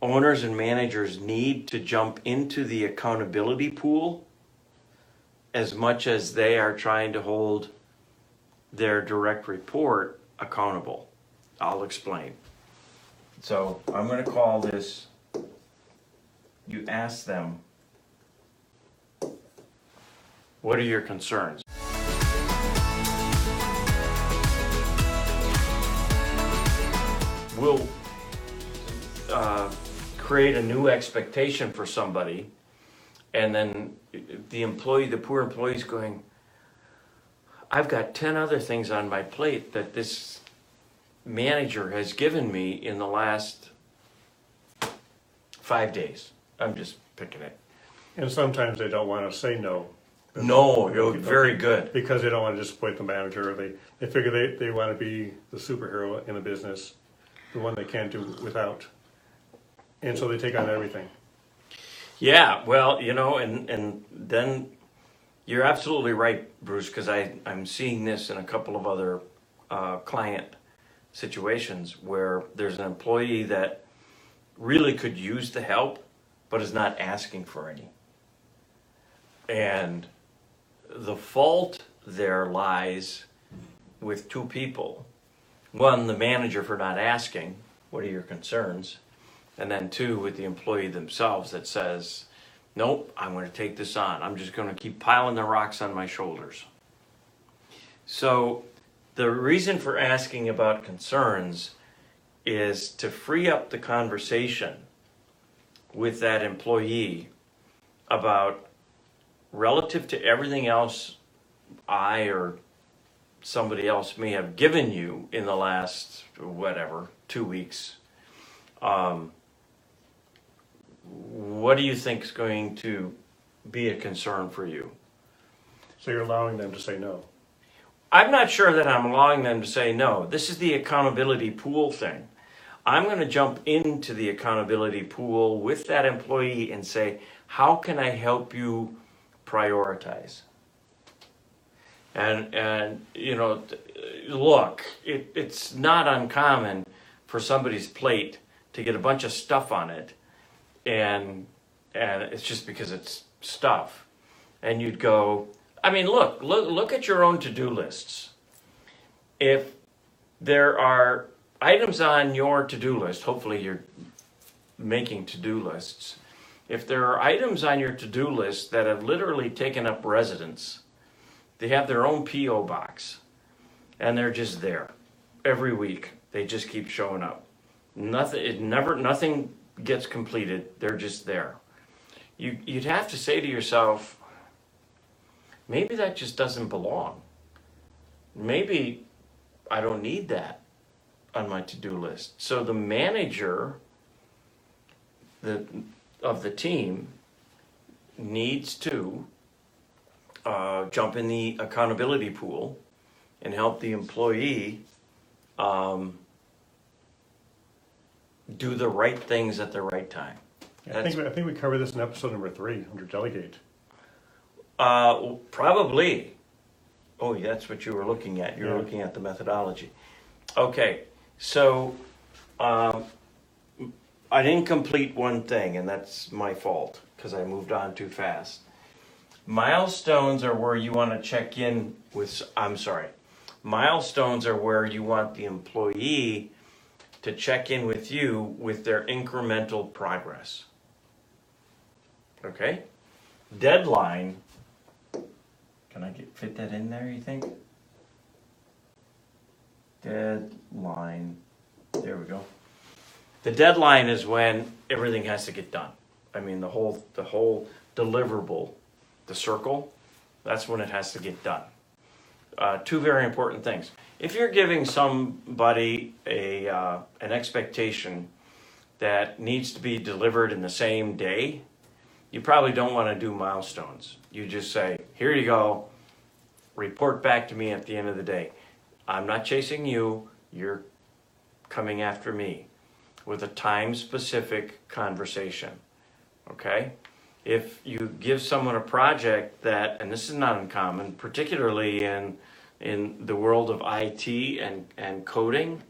owners and managers need to jump into the accountability pool as much as they are trying to hold their direct report accountable. I'll explain. So I'm going to call this, you ask them, what are your concerns? We'll create a new expectation for somebody, and then the poor employee's going, I've got 10 other things on my plate that this manager has given me in the last 5 days. I'm just picking it. And sometimes they don't want to say no. No, you're very good. Because they don't want to disappoint the manager. Or they figure they want to be the superhero in the business, the one they can't do without. And so they take on everything. Yeah, well, and then you're absolutely right, Bruce, because I'm seeing this in a couple of other client situations where there's an employee that really could use the help, but is not asking for any. And the fault there lies with two people. One, the manager for not asking, what are your concerns? And then two, with the employee themselves that says, nope, I'm going to take this on. I'm just going to keep piling the rocks on my shoulders. So the reason for asking about concerns is to free up the conversation with that employee about, relative to everything else I or somebody else may have given you in the last, 2 weeks, what do you think is going to be a concern for you? So you're allowing them to say no. I'm not sure that I'm allowing them to say no. This is the accountability pool thing. I'm going to jump into the accountability pool with that employee and say, how can I help you prioritize? And look, it's not uncommon for somebody's plate to get a bunch of stuff on it, and it's just because it's stuff. And you'd go, look at your own to-do lists. If there are items on your to-do list, hopefully you're making to-do lists. If there are items on your to-do list that have literally taken up residence, they have their own P.O. box, and they're just there every week. They just keep showing up. Nothing gets completed. They're just there. You'd have to say to yourself, maybe that just doesn't belong. Maybe I don't need that on my to-do list. So the manager of the team needs to jump in the accountability pool and help the employee do the right things at the right time. I think we covered this in episode number 3 under delegate. Probably. Oh, that's what you were looking at. You were looking at the methodology. Okay, so I didn't complete one thing, and that's my fault because I moved on too fast. Milestones are where you want to check in with, milestones are where you want the employee to check in with you with their incremental progress. Okay? Deadline, can I fit that in there, you think? Deadline, there we go. The deadline is when everything has to get done. I mean, the whole deliverable, the circle, that's when it has to get done. Two very important things. If you're giving somebody an expectation that needs to be delivered in the same day, you probably don't want to do milestones. You just say, here you go, report back to me at the end of the day. I'm not chasing you, you're coming after me with a time-specific conversation, okay? If you give someone a project that, and this is not uncommon, particularly in the world of IT and coding,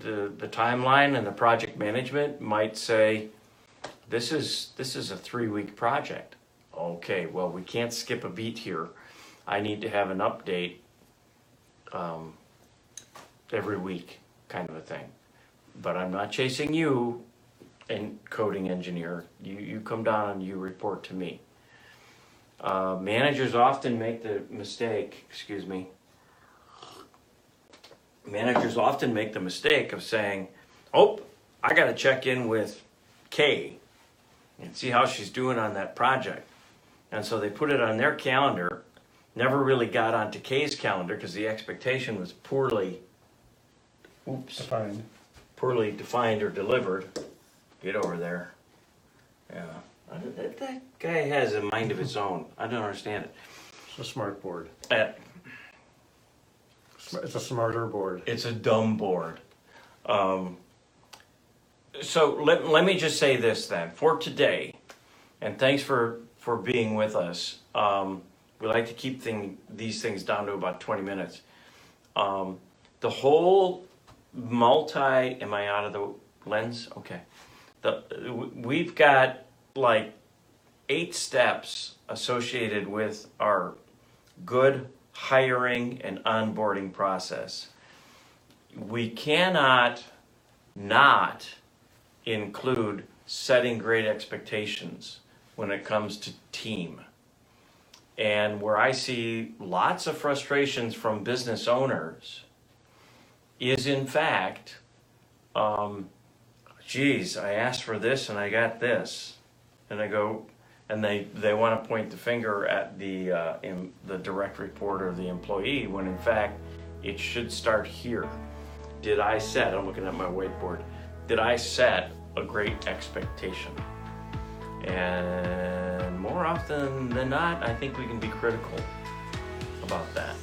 the timeline and the project management might say, this is a 3-week project. Okay, well, we can't skip a beat here. I need to have an update every week, kind of a thing. But I'm not chasing you, and coding engineer. You come down and you report to me. Managers often make the mistake, managers often make the mistake of saying, oh, I got to check in with Kay and see how she's doing on that project. And so they put it on their calendar, never really got onto Kay's calendar because the expectation was poorly defined or delivered. Get over there. Yeah. That guy has a mind of his own. I don't understand it. It's a smart board. It's a smarter board. It's a dumb board. So let me just say this then. For today, and thanks for being with us. We like to keep these things down to about 20 minutes. The whole am I out of the lens? Okay. We've got like 8 steps associated with our good hiring and onboarding process. We cannot not include setting great expectations when it comes to team. And where I see lots of frustrations from business owners is in fact, geez, I asked for this and I got this. And I go, and they want to point the finger at the direct report or the employee when in fact it should start here. I'm looking at my whiteboard, did I set a great expectation? And more often than not, I think we can be critical about that.